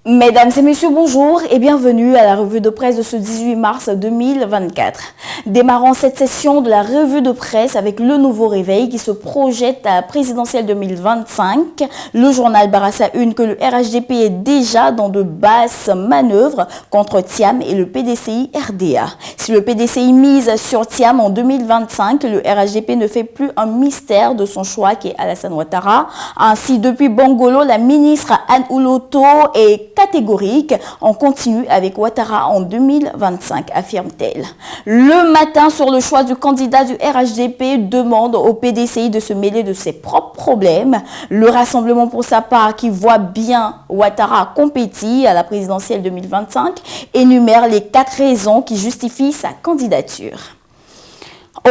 Mesdames et messieurs, bonjour et bienvenue à la revue de presse de ce 18 mars 2024. Démarrons cette session de la revue de presse avec le nouveau réveil qui se projette à la présidentielle 2025. Le journal Barassa 1 que le RHDP est déjà dans de basses manœuvres contre Thiam et le PDCI RDA. Si le PDCI mise sur Thiam en 2025, le RHDP ne fait plus un mystère de son choix qui est Alassane Ouattara. Ainsi, depuis Bongolo, la ministre Anne Ouloto est catégorique. On continue avec Ouattara en 2025, affirme-t-elle. Le matin, sur le choix du candidat du RHDP, demande au PDCI de se mêler de ses propres problèmes. Le Rassemblement pour sa part, qui voit bien Ouattara compétir à la présidentielle 2025, énumère les 4 raisons qui justifient sa candidature.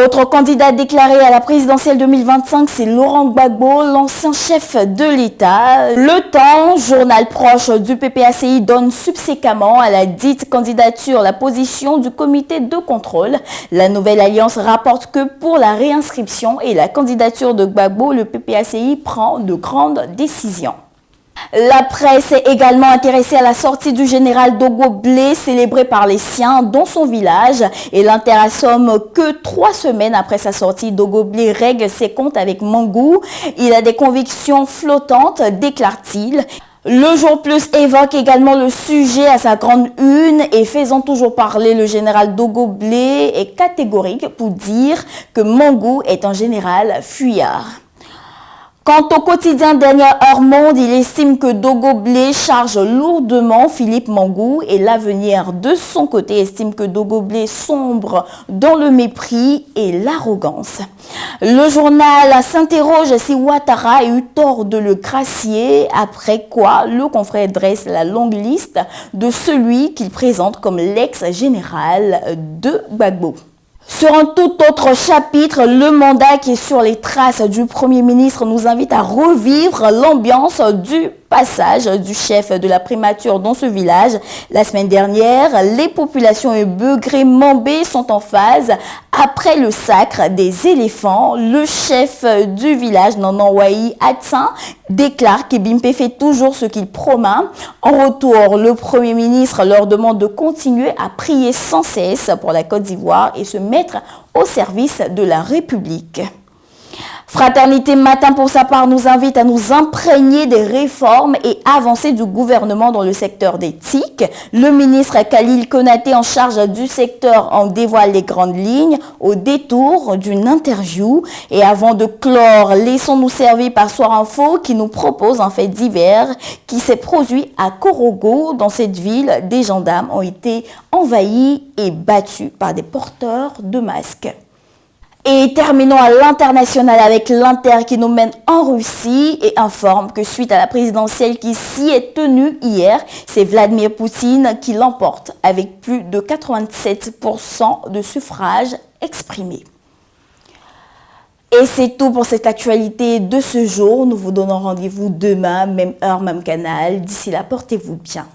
Autre candidat déclaré à la présidentielle 2025, c'est Laurent Gbagbo, l'ancien chef de l'État. Le Temps, journal proche du PPACI, donne subséquemment à la dite candidature la position du comité de contrôle. La nouvelle alliance rapporte que pour la réinscription et la candidature de Gbagbo, le PPACI prend de grandes décisions. La presse est également intéressée à la sortie du général Dogo Blé, célébré par les siens dans son village. Et l'Inter assomme que 3 semaines après sa sortie, Dogo Blé règle ses comptes avec Mangou. Il a des convictions flottantes, déclare-t-il. Le Jour Plus évoque également le sujet à sa grande une et faisant toujours parler, le général Dogo Blé est catégorique pour dire que Mangou est un général fuyard. Quant au quotidien Dernière Heure Monde, il estime que Dogo Blé charge lourdement Philippe Mangou et l'Avenir de son côté estime que Dogo Blé sombre dans le mépris et l'arrogance. Le journal s'interroge si Ouattara a eu tort de le gracier, après quoi le confrère dresse la longue liste de celui qu'il présente comme l'ex-général de Gbagbo. Sur un tout autre chapitre, le mandat qui est sur les traces du Premier ministre nous invite à revivre l'ambiance du passage du chef de la primature dans ce village. La semaine dernière, les populations et Begré-Mambé sont en phase. Après le sacre des éléphants, le chef du village, Nananwaï Atsan, déclare qu'Ebimpe fait toujours ce qu'il promet. En retour, le Premier ministre leur demande de continuer à prier sans cesse pour la Côte d'Ivoire et se mettre au service de la République. Fraternité Matin, pour sa part, nous invite à nous imprégner des réformes et avancées du gouvernement dans le secteur des TIC. Le ministre Khalil Konaté, en charge du secteur, en dévoile les grandes lignes au détour d'une interview. Et avant de clore, laissons-nous servir par Soir Info qui nous propose un fait divers qui s'est produit à Korogo. Dans cette ville, des gendarmes ont été envahis et battus par des porteurs de masques. Et terminons à l'international avec l'Inter qui nous mène en Russie et informe que suite à la présidentielle qui s'y est tenue hier, c'est Vladimir Poutine qui l'emporte avec plus de 87% de suffrages exprimés. Et c'est tout pour cette actualité de ce jour. Nous vous donnons rendez-vous demain, même heure, même canal. D'ici là, portez-vous bien.